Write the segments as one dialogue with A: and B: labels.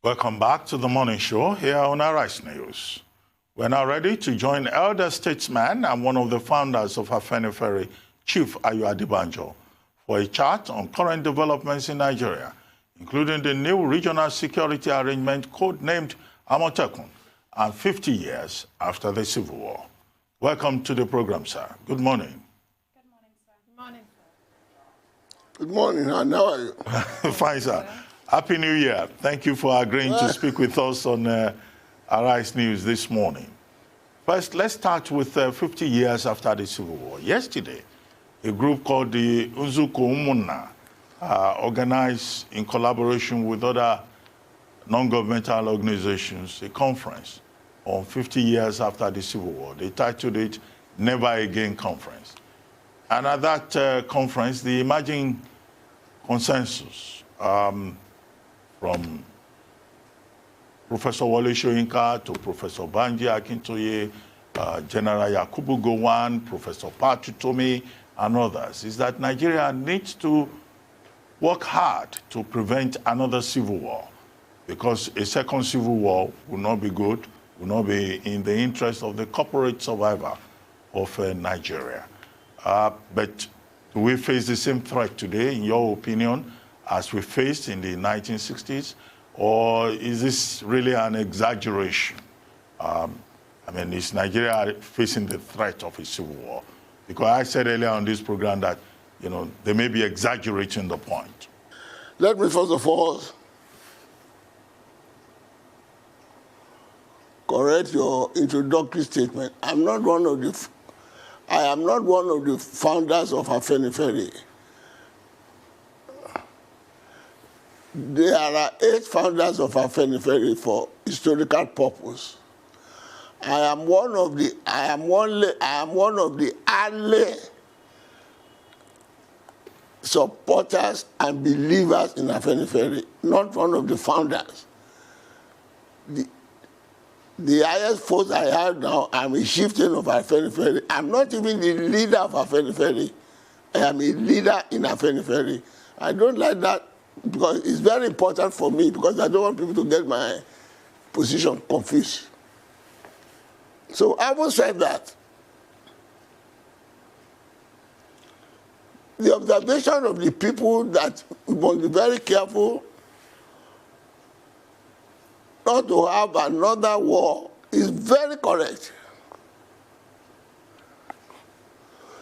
A: Welcome back to the morning show here on Arise News. We're now ready to join elder statesman and one of the founders of Afenifere, Chief Ayo Adebanjo, for a chat on current developments in Nigeria, including the new regional security arrangement codenamed Amotekun, and 50 years after the Civil War. Welcome to the program, sir. Good morning.
B: Good morning, sir. Good morning, sir.
C: Good morning. How are you?
A: Fine, sir. Happy New Year. Thank you for agreeing to speak with us on Arise News this morning. First, let's start with 50 years after the Civil War. Yesterday, a group called the Nzuko Umunna organized in collaboration with other non-governmental organizations a conference on 50 years after the Civil War. They titled it Never Again Conference. And at that conference, the emerging consensus from Professor Wole Soyinka to Professor Banji Akintoye, General Yakubu Gowon, Professor Patutomi, and others, is that Nigeria needs to work hard to prevent another civil war, because a second civil war will not be good, will not be in the interest of the corporate survivor of Nigeria. But do we face the same threat today, in your opinion, as we faced in the 1960s? Or is this really an exaggeration? Is Nigeria facing the threat of a civil war? Because I said earlier on this program that, they may be exaggerating the point.
C: Let me first of all correct your introductory statement. I am not one of the founders of Afenifere. There are 8 founders of Afenifere for historical purpose. I am one of the early supporters and believers in Afenifere, not one of the founders. The highest post I have now, I'm a chieftain of Afenifere. I'm not even the leader of Afenifere. I am a leader in Afenifere. I don't like that, because it's very important for me, because I don't want people to get my position confused. So having said that, the observation of the people that we must be very careful not to have another war is very correct.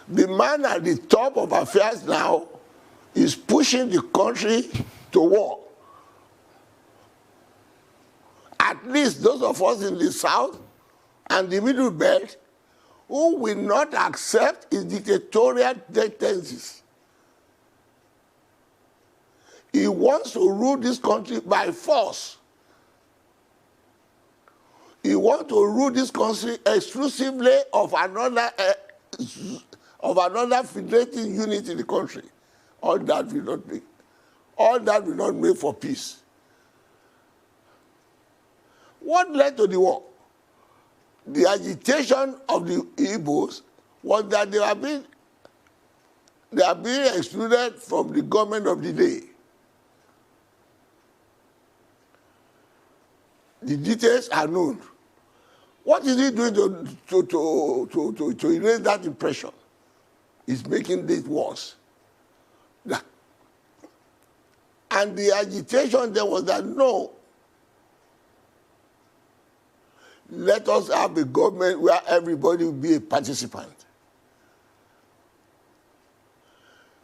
C: The man at the top of affairs now is pushing the country to war. At least those of us in the South and the Middle Belt who will not accept his dictatorial tendencies. He wants to rule this country by force. He wants to rule this country exclusively of another federating unit in the country. All that will not make. All that will not make for peace. What led to the war? The agitation of the Igbos was that they are being excluded from the government of the day. The details are known. What is he doing to erase that impression? He's making this worse. And the agitation there was that, no, let us have a government where everybody will be a participant.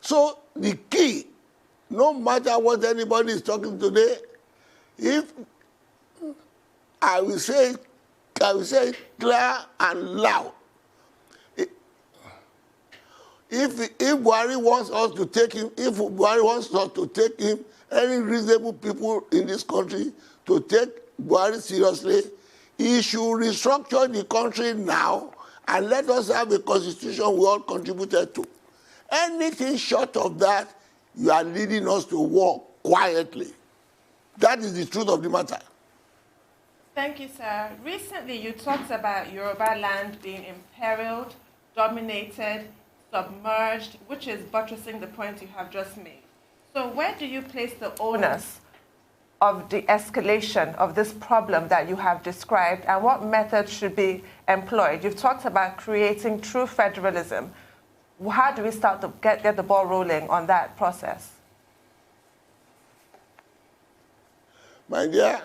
C: So the key, no matter what anybody is talking today, if I will say clear and loud, if Buhari wants us to take him, any reasonable people in this country to take Buhari seriously, he should restructure the country now and let us have a constitution we all contributed to. Anything short of that, you are leading us to war quietly. That is the truth of the matter.
B: Thank you, sir. Recently, you talked about Yoruba land being imperiled, dominated, submerged, which is buttressing the point you have just made. So where do you place the onus of the escalation of this problem that you have described, and what methods should be employed? You've talked about creating true federalism. How do we start to get the ball rolling on that process?
C: My dear,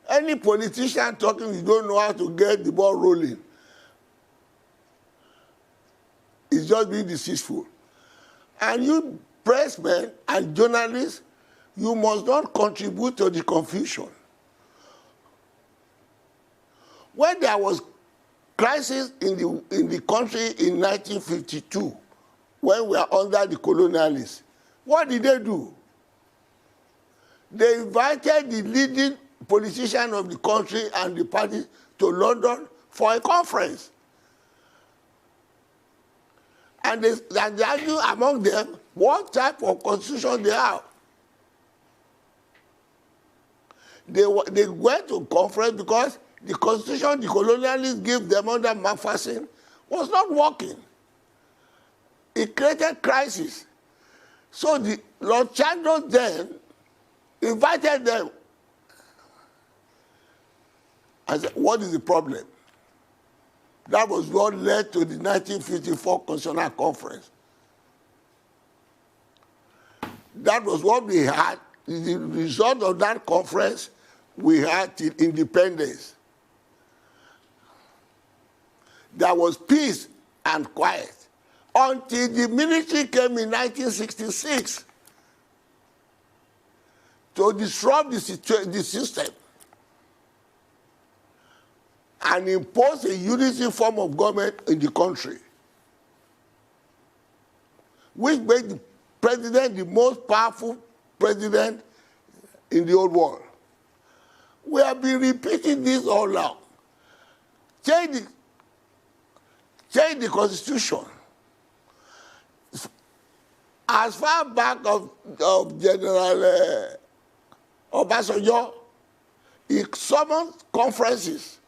C: any politician talking, you don't know how to get the ball rolling. It's just being deceitful. And you pressmen and journalists, you must not contribute to the confusion. When there was crisis in the country in 1952, when we were under the colonialists, what did they do? They invited the leading politician of the country and the party to London for a conference. And they argue among them what type of constitution they have. They went to conference because the constitution the colonialists gave them under Macpherson was not working. It created crisis. So the Lord Chandos then invited them. I said, what is the problem? That was what led to the 1954 Constitutional Conference. That was what we had. The result of that conference, we had till independence. There was peace and quiet until the military came in 1966 to disrupt the system and impose a unity form of government in the country, which made the president the most powerful president in the whole world. We have been repeating this all along. Change the constitution. As far back of General Obasanjo, he summoned conferences.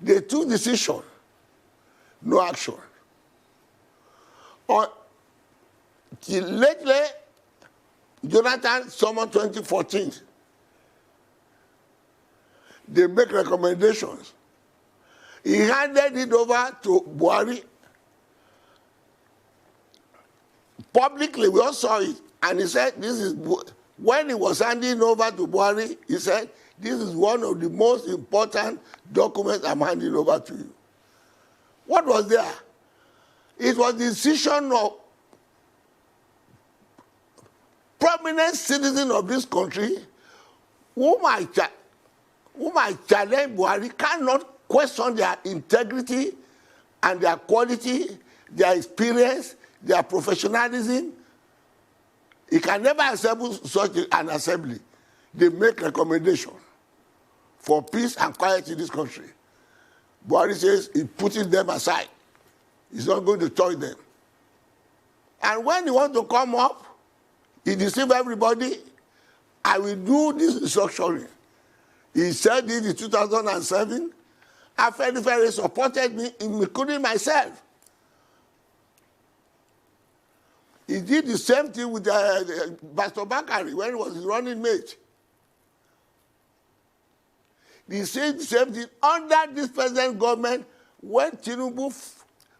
C: They took decision, no action. Till lately, Jonathan summoned 2014. They make recommendations. He handed it over to Buhari. Publicly, we all saw it. And he said, when he was handing over to Buhari, he said, this is one of the most important documents I'm handing over to you. What was there? It was the decision of prominent citizens of this country whom I challenge Buhari cannot question their integrity and their quality, their experience, their professionalism. He can never assemble such an assembly. They make recommendations for peace and quiet in this country. Buhari says he's putting them aside. He's not going to touch them. And when he wants to come up, he deceives everybody. I will do this restructuring. He said this in 2007. Afenifere supported me, including myself. He did the same thing with Pastor Bakari when he was his running mate. He said the same thing under this present government when Tinubu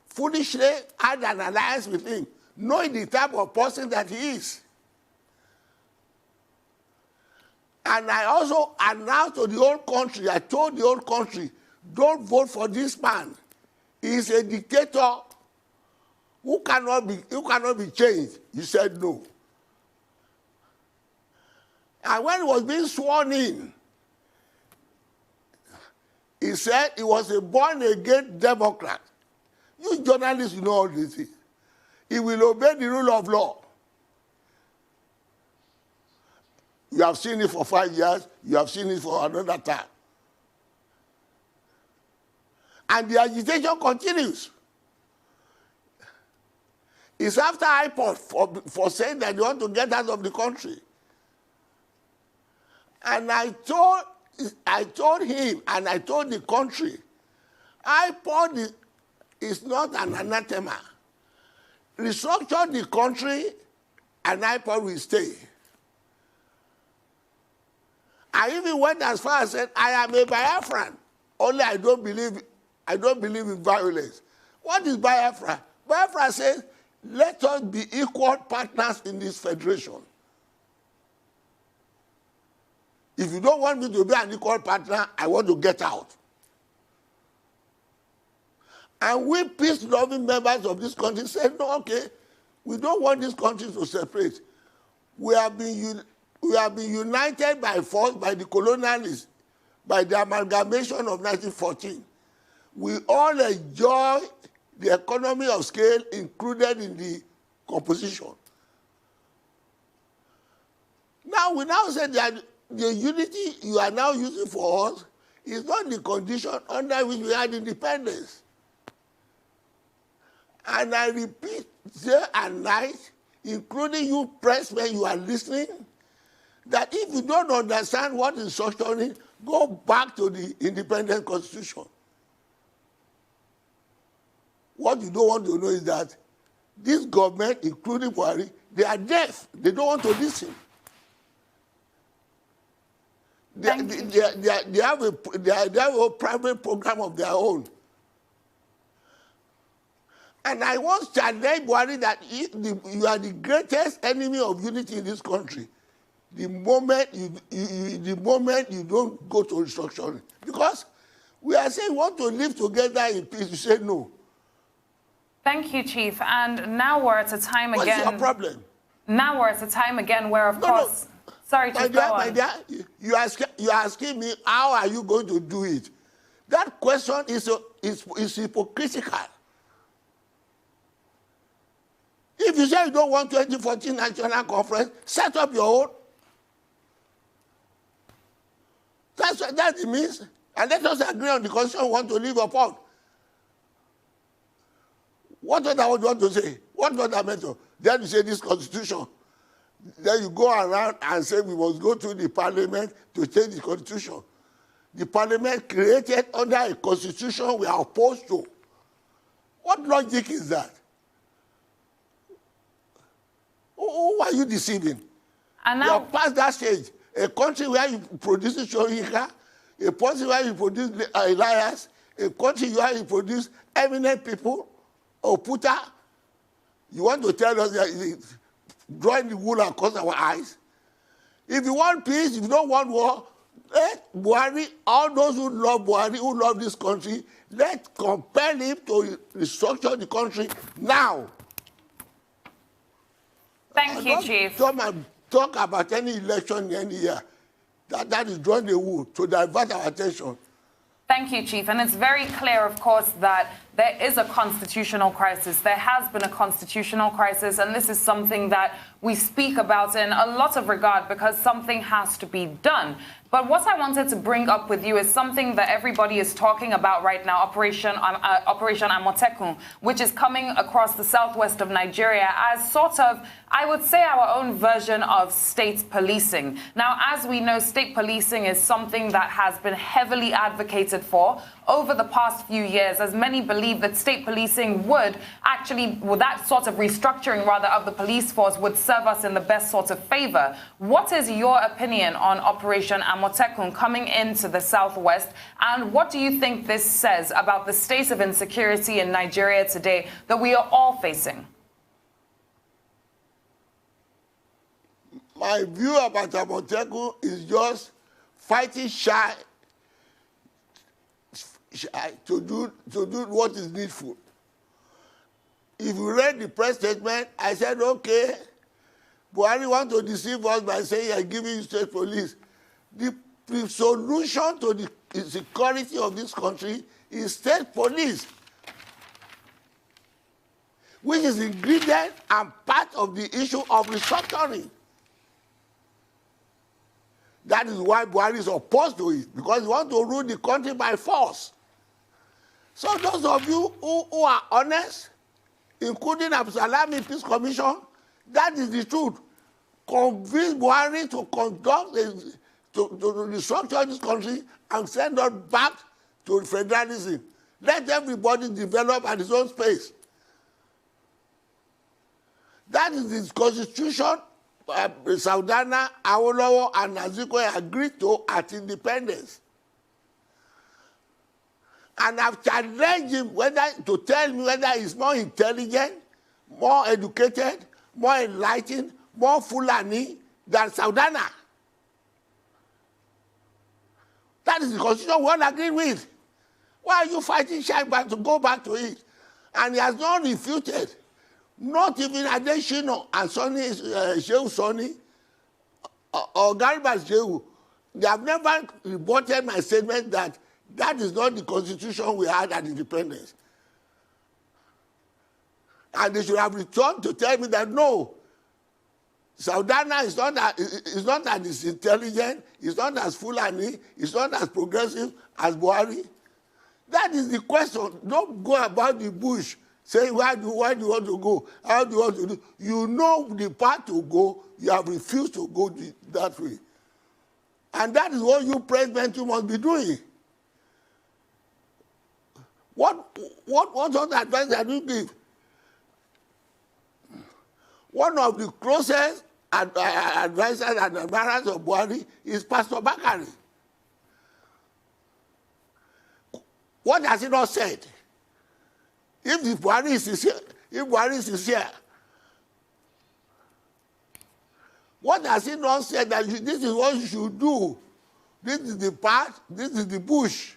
C: foolishly had an alliance with him, knowing the type of person that he is. And I also announced to the whole country, I told the whole country, don't vote for this man. He's a dictator who cannot be changed. He said no. And when he was being sworn in, he said he was a born-again Democrat. You journalists, you know all this. He will obey the rule of law. You have seen it for 5 years. You have seen it for another time. And the agitation continues. It's after IPOD for saying that they want to get out of the country. And I told him and I told the country, IPOD is not an anathema. Restructure the country and IPOD will stay. I even went as far as said, I am a Biafran. Only I don't believe in violence. What is Biafra? Biafra says, let us be equal partners in this federation. If you don't want me to be an equal partner, I want to get out. And we peace-loving members of this country said, no, okay, we don't want this country to separate. We have been united by force by the colonialists, by the amalgamation of 1914. We all enjoy the economy of scale included in the composition. Now, we now say that the unity you are now using for us is not the condition under which we had independence. And I repeat day and night, including you pressmen, you are listening, that if you don't understand what is structuring, go back to the independent constitution. What you don't want to know is that this government, including Buhari, they are deaf. They don't want to listen. They have a private program of their own. And I once challenged Buhari that you are the greatest enemy of unity in this country. The moment you don't go to restructuring. Because we are saying we want to live together in peace. You say no.
D: Thank you, Chief. And now we're at a time again.
C: What's your problem?
D: Now we're at a time again where, of course...
C: No.
D: Sorry, Chief, go on.
C: My dear, you're asking me, how are you going to do it? That question is hypocritical. If you say you don't want 2014 National Conference, set up your own. That's what that means. And let us agree on the constitution we want to live upon. What other would you want to say? What other method? Then you say this constitution. Then you go around and say we must go to the parliament to change the constitution. The parliament created under a constitution we are opposed to. What logic is that? Who are you deceiving?
D: And now,
C: you are past that stage. A country where you produce Shoyinka, a country where you produce Elias, a country where you produce eminent people, or Puta. You want to tell us that drawing the wool across our eyes? If you want peace, if you don't want war, let Buhari, all those who love Buhari, who love this country, let's compel him to restructure the country now.
D: Thank you, Chief.
C: Talk about any election in any year. That is drawing the wool to divert our attention.
D: Thank you, Chief. And it's very clear, of course, that there is a constitutional crisis. There has been a constitutional crisis, and this is something that we speak about in a lot of regard because something has to be done. But what I wanted to bring up with you is something that everybody is talking about right now, Operation Amotekun, which is coming across the southwest of Nigeria as sort of, I would say, our own version of state policing. Now, as we know, state policing is something that has been heavily advocated for over the past few years, as many believe that state policing would actually, well, that sort of restructuring, rather, of the police force would serve us in the best sort of favor. What is your opinion on Operation Amotekun coming into the southwest, and what do you think this says about the state of insecurity in Nigeria today that we are all facing?
C: My view about Amotekun is just fighting shy to do what is needful. If you read the press statement, I said, okay, Buhari want to deceive us by saying I'm giving you state police. The solution to the insecurity of this country is state police, which is ingredient and part of the issue of restructuring. That is why Buhari is opposed to it, because he wants to rule the country by force. So those of you who are honest, including Absalami Peace Commission, that is the truth. Convince Buhari to conduct, to restructure this country and send us back to federalism. Let everybody develop at his own space. That is the constitution Saudana, Awolowo, and Azikiwe agreed to at independence. And I've challenged him to tell me whether he's more intelligent, more educated, more enlightened, more Fulani than Saudana. That is the constitution we all agree with. Why are you fighting Shaiba to go back to it? And he has not refuted. Not even Adeshino and Sonny, Shehu Sonny or Garba Shehu. They have never rebutted my statement that that is not the constitution we had at independence. And they should have returned to tell me that no, Saudana is not as intelligent, is not as Fulani, is not as progressive as Buhari. That is the question. Don't go about the bush saying, why do you want to go? How do you want to do? You know the path to go, you have refused to go that way. And that is what you president must be doing. What other advice that you give? One of the closest advisors and admirers of Buhari is Pastor Bakari. What has he not said? If the Buhari is sincere, what has he not said that this is what you should do? This is the path, this is the bush.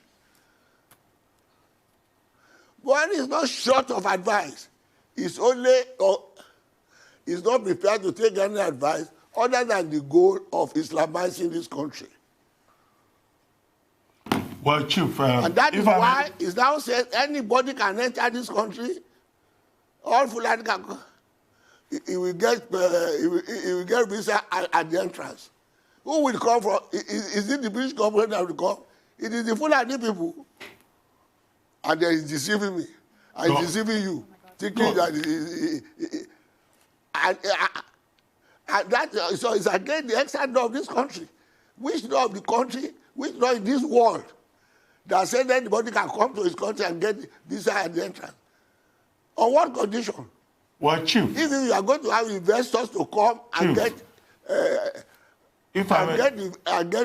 C: Buhari is not short of advice. He's not prepared to take any advice other than the goal of Islamizing this country.
A: Well, Chief,
C: and that is why it now says anybody can enter this country. All Fulani can go. He will get visa at the entrance. Who will come from? Is it the British government that will come? It is the Fulani people. And they is deceiving me. And deceiving you. Thinking that and that so it's against the extent of this country. Which law of the country, which law in this world that said anybody can come to his country and get visa at the entrance? On what condition?
A: Well, Chief,
C: if you are going to have investors to come and get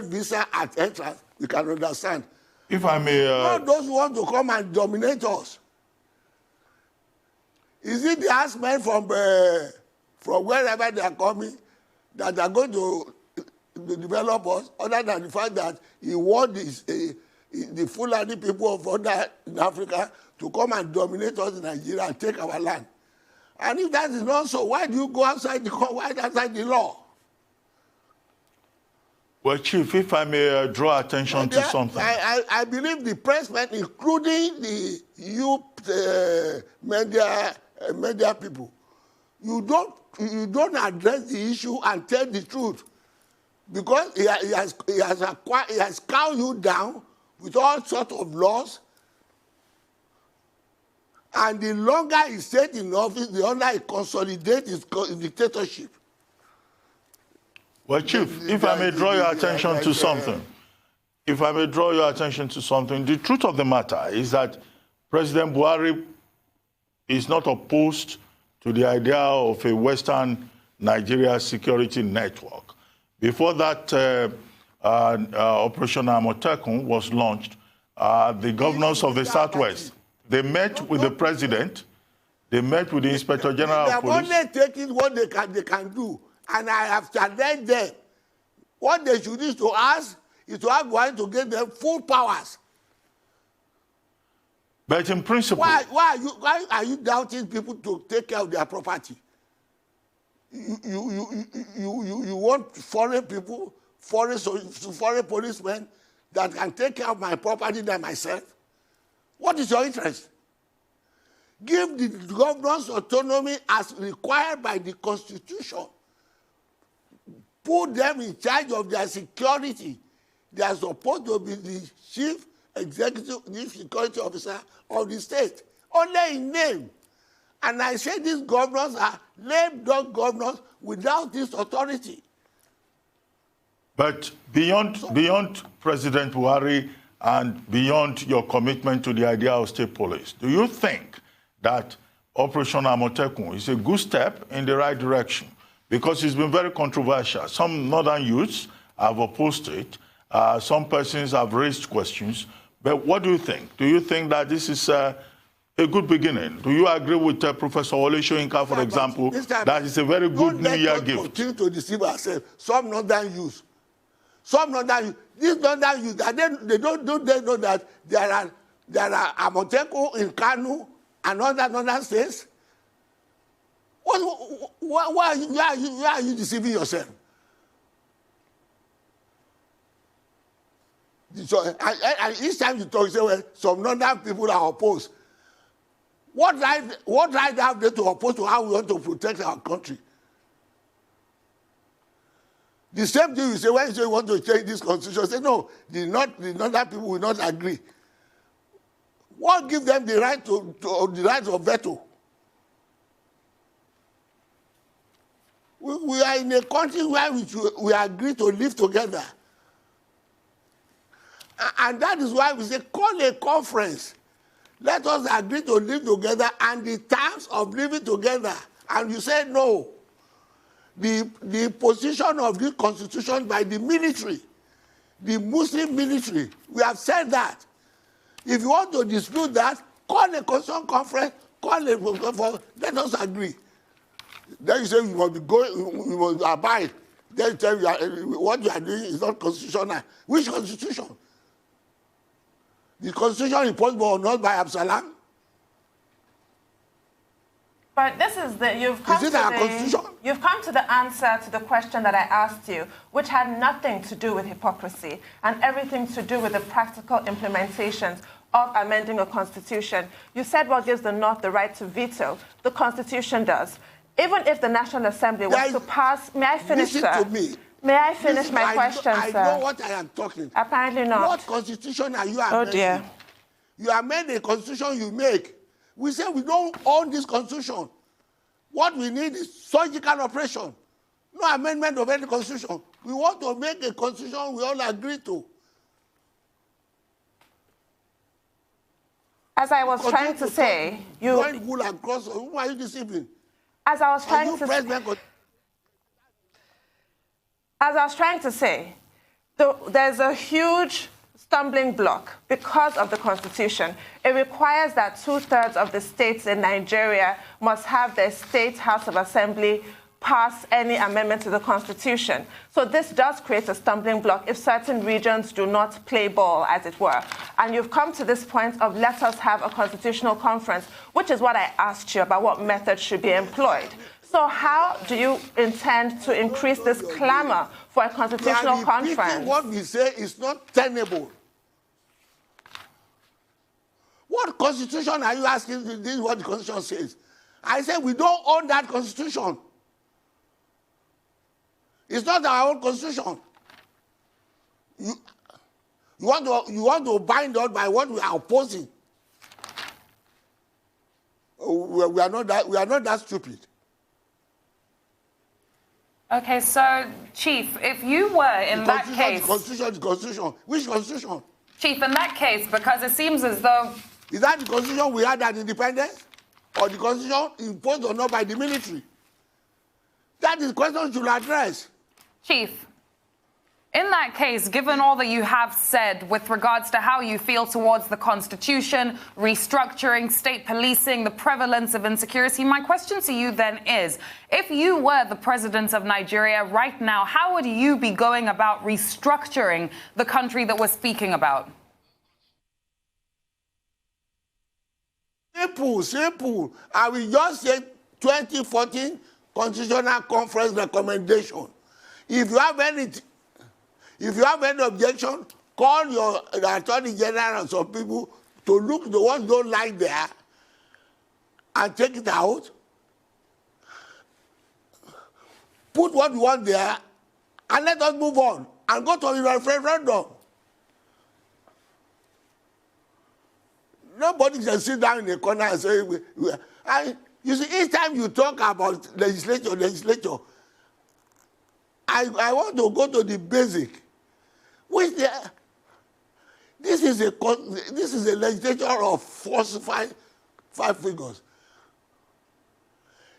C: visa at entrance, we can understand.
A: If I may,
C: not those who want to come and dominate us. Is it the herdsmen from wherever they are coming that are going to develop us, other than the fact that he wants the Fulani people of other in Africa to come and dominate us in Nigeria and take our land? And if that is not so, why do you go outside the law?
A: Well, Chief, if I may draw attention to something.
C: I believe the pressmen, including the youth media people, you don't address the issue and tell the truth, because he has cowed you down with all sorts of laws, and the longer he stays in office, the longer he consolidates his dictatorship.
A: Well, Chief, if I may draw your attention to something. If I may draw your attention to something, the truth of the matter is that President Buhari is not opposed to the idea of a Western Nigeria security network. Before that Operation Amotekun was launched, the governors of the Southwest, they met with the president, they met with the Inspector General of Police.
C: They are only taking what they can do. And I have challenged them. What they should do to us is to have one to give them full powers.
A: But in principle,
C: why are you doubting people to take care of their property? You want foreign people, foreign policemen that can take care of my property than myself? What is your interest? Give the governors autonomy as required by the Constitution. Put them in charge of their security. They are supposed to be the chief security officer of the state, only in name. And I say these governors are lame dog governors without this authority.
A: But beyond President Buhari and beyond your commitment to the idea of state police, do you think that Operation Amotekun is a good step in the right direction? because it's been very controversial. Some northern youths have opposed it. Some persons have raised questions. But what do you think? Do you think that this is a good beginning? Do you agree with Professor Wole Soyinka, for example, that it's a very good New Year gift?
C: Continue to deceive ourselves. Some northern youths, these northern youths, they don't know that there are Amoteco in Kanu and other northern states. Why are you deceiving yourself? So, and each time you talk, you say, well, some northern people are opposed. What right have they to oppose to how we want to protect our country? The same thing you say when you say you want to change this constitution, say no, the northern people will not agree. What gives them the right the right of veto? We are in a country where we agree to live together. And that is why we say, call a conference. Let us agree to live together and the terms of living together. And you say no. The position of this constitution by the military, the Muslim military, we have said that. If you want to dispute that, call a constitution conference, let us agree. Then you say we must be going, we must abide. Then you tell you what you are doing is not constitutional. Which constitution? The constitution imposed or not by Absalom?
B: But this is you've come to the answer to the question that I asked you, which had nothing to do with hypocrisy and everything to do with the practical implementations of amending a constitution. You said what gives the North the right to veto. The Constitution does. Even if the National Assembly was to pass, may I finish, sir?
C: Listen to me.
B: May I finish my question, sir?
C: I know what I am talking.
B: Apparently not.
C: What constitution are you amending?
B: Oh dear.
C: You amend a constitution you make. We say we don't own this constitution. What we need is surgical operation. No amendment of any constitution. We want to make a constitution we all agree to.
B: As I was trying to say,
C: who are you deceiving?
B: As I was trying to say, there's a huge stumbling block because of the Constitution. It requires that 2/3 of the states in Nigeria must have their state House of Assembly pass any amendment to the Constitution. So this does create a stumbling block if certain regions do not play ball, as it were. And you've come to this point of let us have a constitutional conference, which is what I asked you about what method should be employed. So how do you intend to increase this clamor for a constitutional conference?
C: What we say is not tenable. What constitution are you asking? This is what the Constitution says. I said we don't own that Constitution. It's not our own Constitution. You want to bind us by what we are opposing. We are not that stupid.
D: Okay, so Chief, if you were in that case,
C: the Constitution. Which Constitution?
D: Chief, in that case, because it seems as though
C: is that the Constitution we had at independence, or the Constitution imposed or not by the military? That is the question you should address.
D: Chief, in that case, given all that you have said with regards to how you feel towards the Constitution, restructuring, state policing, the prevalence of insecurity, my question to you then is, if you were the president of Nigeria right now, how would you be going about restructuring the country that we're speaking about?
C: Simple. I will just say 2014 Constitutional Conference recommendation. If you have any objection, call your Attorney General and some people to look the ones don't like there and take it out. Put what you want there and let us move on and go to a referendum. Nobody can sit down in a corner and say, you see, each time you talk about legislature, I want to go to the basic. This is a legislature of falsified five figures.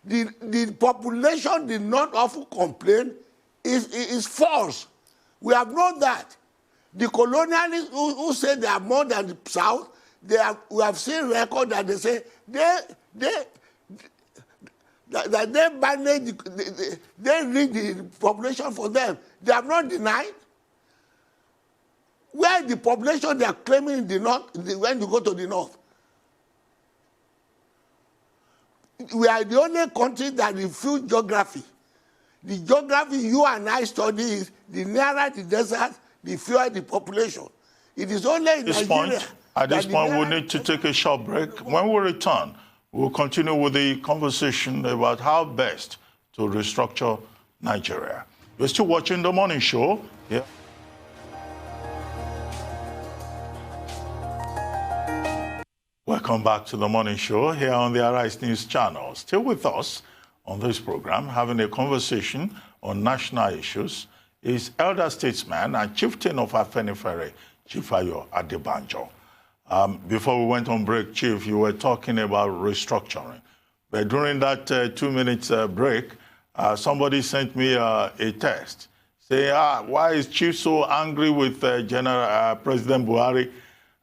C: the population did not often complain is false. We have known that. The colonialists who say they are more than the South, we have seen record that they say they manage, they read the population for them. They have not denied. Where the population they are claiming in the North, when you go to the North, we are the only country that refuse geography. The geography you and I study is the nearer the desert, the fewer the population. It is only in Nigeria.
A: At this point, we'll need to take a short break. When we return, we'll continue with the conversation about how best to restructure Nigeria. You're still watching The Morning Show. Yeah. Welcome back to The Morning Show here on the Arise News channel. Still with us on this program, having a conversation on national issues, is elder statesman and chieftain of Afenifere, Chief Ayo Adebanjo. Before we went on break, Chief, you were talking about restructuring. But during that 2 minutes break, somebody sent me a text saying, why is Chief so angry with President Buhari?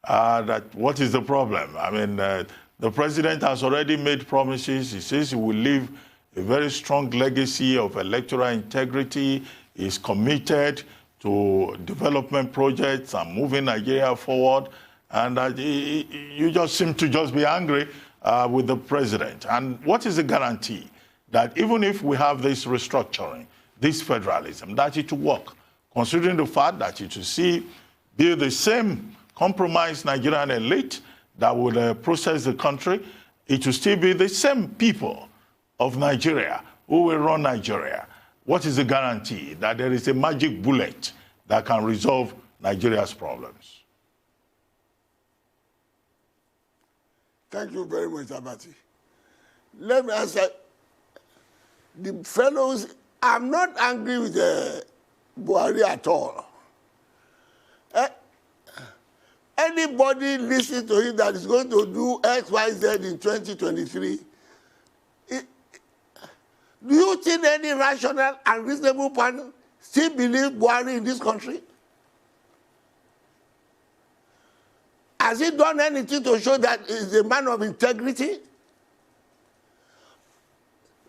A: That what is the problem? I mean, the president has already made promises. He says he will leave a very strong legacy of electoral integrity. He's committed to development projects and moving Nigeria forward. And you just seem to just be angry with the president. And what is the guarantee that even if we have this restructuring, this federalism, that it will work, considering the fact that it will be the same compromised Nigerian elite that would process the country, it will still be the same people of Nigeria who will run Nigeria. What is the guarantee that there is a magic bullet that can resolve Nigeria's problems?
C: Thank you very much, Abati. Let me answer. The fellows, I'm not angry with Buhari at all. Anybody listening to him that is going to do X, Y, Z in 2023, do you think any rational and reasonable person still believe Buhari in this country? Has he done anything to show that he's a man of integrity?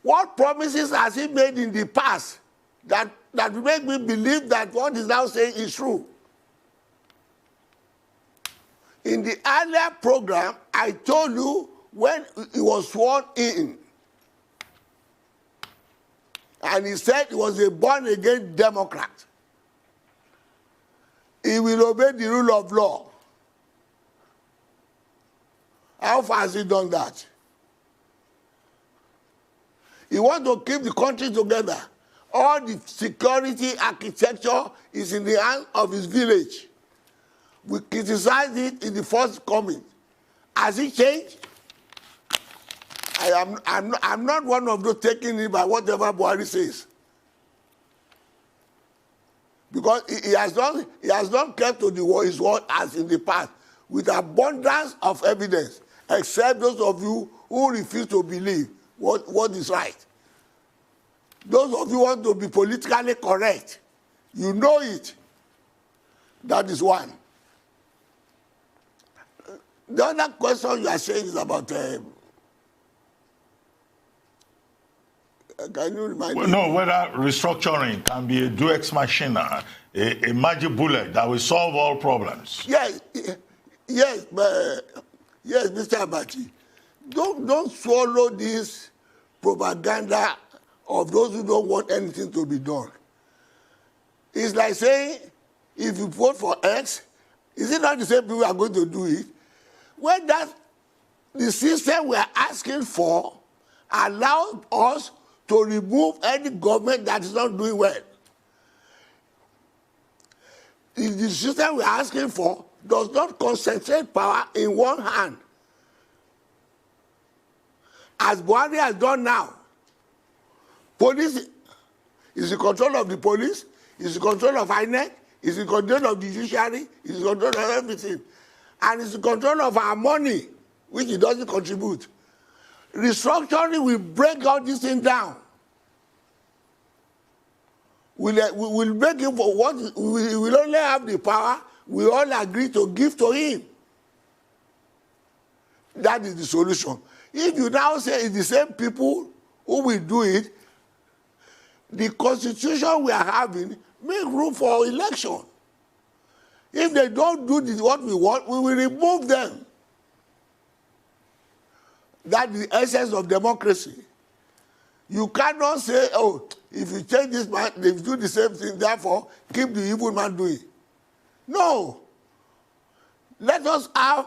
C: What promises has he made in the past that make me believe that what he's now saying is true? In the earlier program, I told you when he was sworn in, and he said he was a born-again Democrat. He will obey the rule of law. How far has he done that? He wants to keep the country together. All the security architecture is in the hands of his village. We criticized it in the first comment. Has it changed? I'm not one of those taking it by whatever Buhari says. Because he has not kept to his word as in the past, with abundance of evidence, except those of you who refuse to believe what is right. Those of you who want to be politically correct, you know it. That is one. The other question you are saying is about, can you remind me?
A: No, whether restructuring can be a deus ex machina, a magic bullet that will solve all problems.
C: Yes, Mr. Abati. Don't swallow this propaganda of those who don't want anything to be done. It's like saying, if you vote for X, is it not the same people who are going to do it? When the system we are asking for allows us to remove any government that is not doing well. The system we are asking for does not concentrate power in one hand, as Buhari has done now. Police is in control of the police, is in control of INEC, is in control of the judiciary, is in control of everything. And is in control of our money, which he doesn't contribute. Restructuring will break all this thing down. We'll make him for what we will only have the power. We all agree to give to him. That is the solution. If you now say it's the same people who will do it, the constitution we are having make room for election. If they don't do what we want, we will remove them. That's the essence of democracy. You cannot say, oh, if you change this man, they do the same thing, therefore, keep the evil man doing. No. Let us have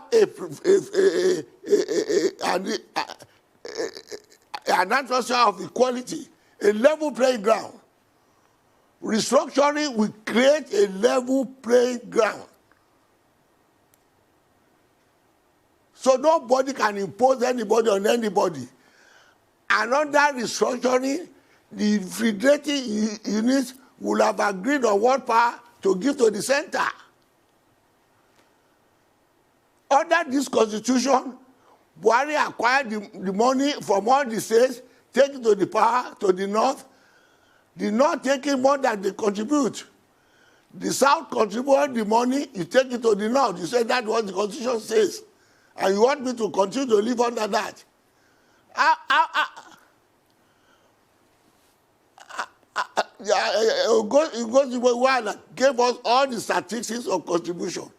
C: an atmosphere of equality, a level playing ground. Restructuring will create a level playing ground. So nobody can impose anybody on anybody. And under restructuring, the federating units will have agreed on what power to give to the center. Under this constitution, Buhari acquired the money from all the states, take it to the power, to the north taking more than they contribute. The south contributed the money, you take it to the north. You say that's what the constitution says. And you want me to continue to live under that? It goes the way that gave us all the statistics of contribution.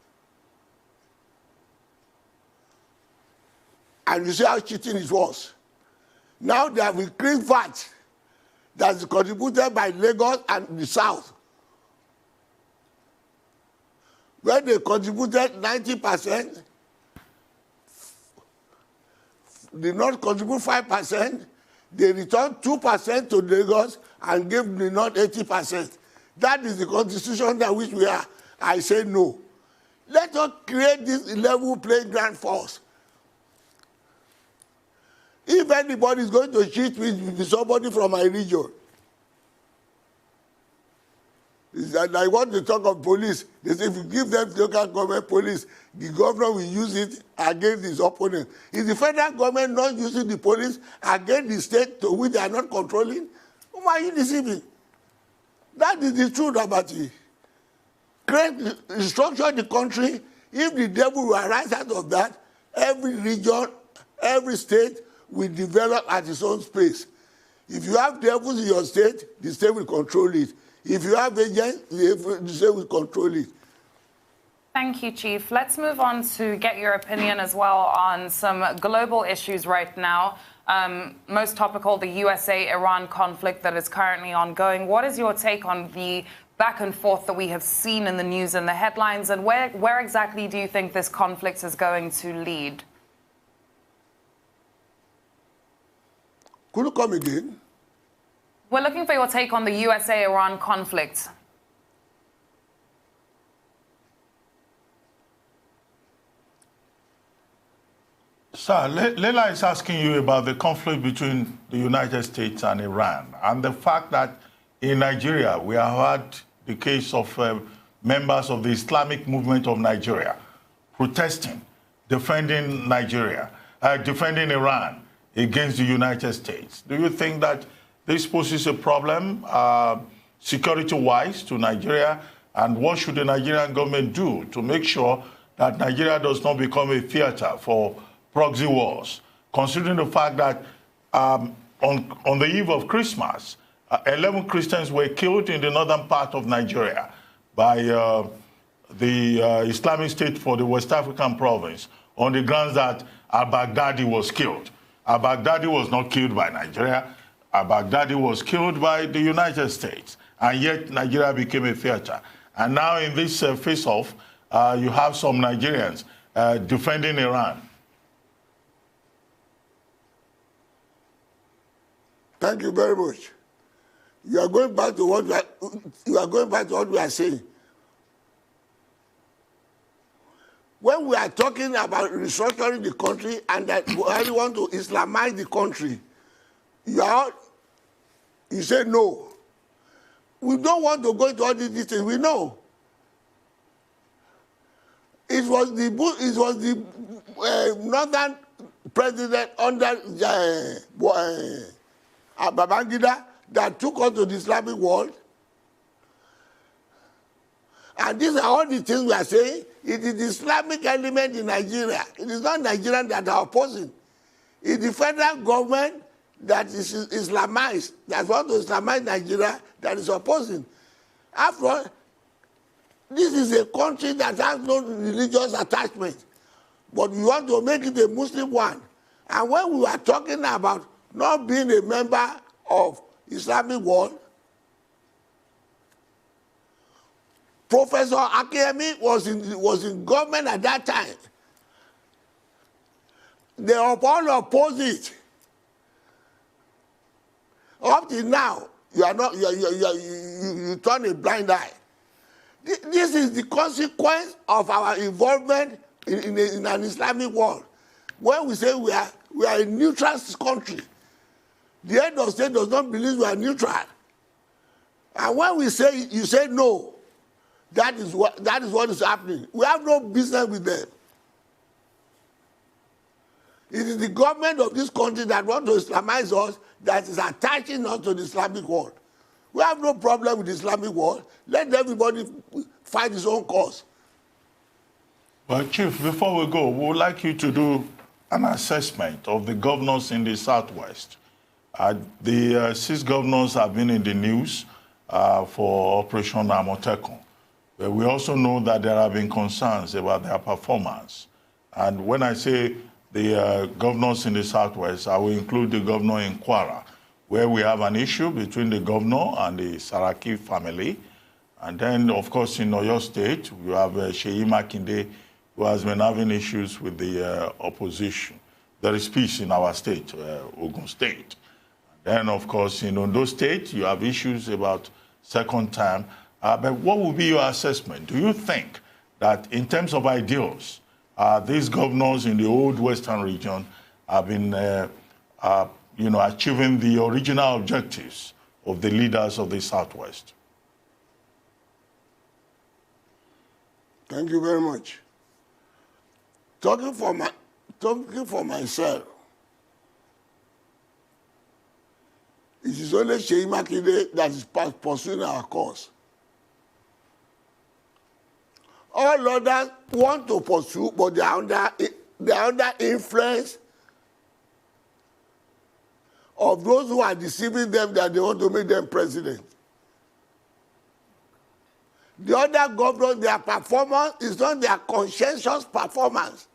C: And you see how cheating it was. Now they have increased VAT that's contributed by Lagos and the South. When they contributed 90%, the North contribute 5%, they returned 2% to Lagos and gave the North 80%. That is the constitution that which we are. I say no. Let us create this level playing ground for us. If anybody is going to cheat with somebody from my region, I want to talk of police. They say if you give them local government police, the governor will use it against his opponent. Is the federal government not using the police against the state to which they are not controlling? Whom are you deceiving? That is the truth about it. Restructure the country. If the devil will arise out of that, every region, every state will develop at its own space. If you have devils in your state, the state will control it. If you have agents, the state will control it.
D: Thank you, Chief. Let's move on to get your opinion as well on some global issues right now. Most topical, the USA-Iran conflict that is currently ongoing. What is your take on the back and forth that we have seen in the news and the headlines, and where exactly do you think this conflict is going to lead?
C: Could you come again?
D: We're looking for your take on the USA-Iran conflict.
A: Sir, Leila is asking you about the conflict between the United States and Iran and the fact that in Nigeria we have had the case of members of the Islamic movement of Nigeria protesting, defending defending Iran against the United States. Do you think that this poses a problem security-wise to Nigeria, and what should the Nigerian government do to make sure that Nigeria does not become a theater for proxy wars, considering the fact that on the eve of Christmas, 11 Christians were killed in the northern part of Nigeria by the Islamic State for the West African province on the grounds that al-Baghdadi was killed. Al-Baghdadi was not killed by Nigeria. Al-Baghdadi was killed by the United States, and yet Nigeria became a theater. And now in this face-off, you have some Nigerians defending Iran.
C: Thank you very much. You are going back to what we are saying. When we are talking about restructuring the country and that we want to Islamize the country, you say no. We don't want to go into all these things. We know. It was the northern president under Babangida that took us to the Islamic world. And these are all the things we are saying. It is the Islamic element in Nigeria. It is not Nigerians that are opposing. It's the federal government that is Islamized, that wants to Islamize Nigeria, that is opposing. After all, this is a country that has no religious attachment, but we want to make it a Muslim one. And when we are talking about not being a member of Islamic world, Professor Akemi was in government at that time. They all oppose it. Up till now, you turn a blind eye. This is the consequence of our involvement in an Islamic world. When we say we are a neutral country, the head of state does not believe we are neutral. And when we say you say no, that is what is happening. We have no business with them. It is the government of this country that wants to Islamize us that is attaching us to the Islamic world. We have no problem with the Islamic world. Let everybody fight his own cause.
A: Well, Chief, before we go, we would like you to do an assessment of the governors in the Southwest. The 6 governors have been in the news for Operation Amotekun. But we also know that there have been concerns about their performance. And when I say the governors in the Southwest, I will include the governor in Kwara, where we have an issue between the governor and the Saraki family. And then, of course, in Oyo State, we have Seyi Makinde, who has been having issues with the opposition. There is peace in our state, Ogun State. Then, of course, in Ondo State, you have issues about second term. But what will be your assessment? Do you think that in terms of ideals, these governors in the old Western region have been achieving the original objectives of the leaders of the Southwest?
C: Thank you very much. Talking for myself, it is only Seyi Makinde that is pursuing our cause. All others want to pursue, but they are under influence of those who are deceiving them that they want to make them president. The other governors, their performance is not their conscientious performance.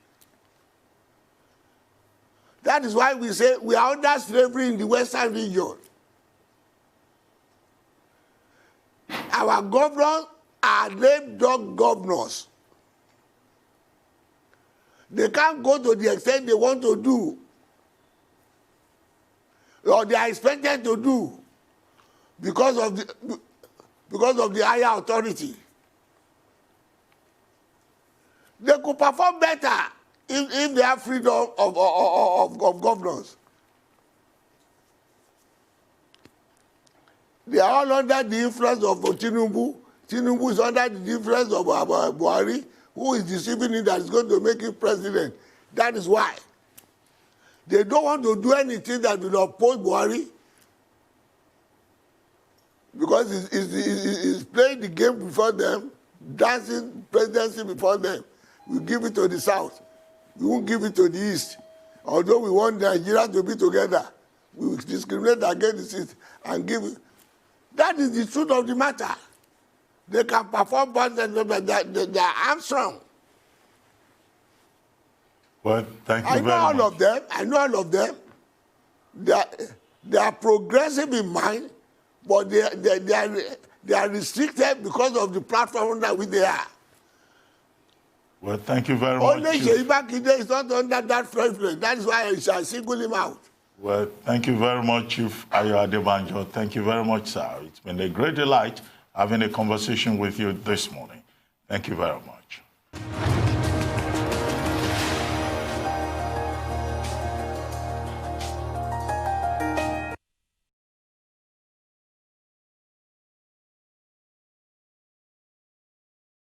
C: That is why we say we are under slavery in the Western region. Our governors are lame dog governors. They can't go to the extent they want to do, or they are expected to do, because of the higher authority. They could perform better if they have freedom of governance. They are all under the influence of Tinubu. Tinubu is under the influence of Buhari, who is deceiving him that is going to make him president. That is why. They don't want to do anything that will oppose Buhari, because he's playing the game before them, dancing presidency before them. We give it to the South. We won't give it to the East. Although we want Nigeria to be together, we will discriminate against it and give it. That is the truth of the matter. They can perform, but they are Armstrong.
A: Well, thank you very much.
C: I know all of them. They are progressive in mind, but they are restricted because of the platform that they are.
A: Well, thank you very much.
C: Only Seyi Makinde is not under that influence. That is why I shall single him out.
A: Well, thank you very much, Chief Ayo Adebanjo. Thank you very much, sir. It's been a great delight having a conversation with you this morning. Thank you very much.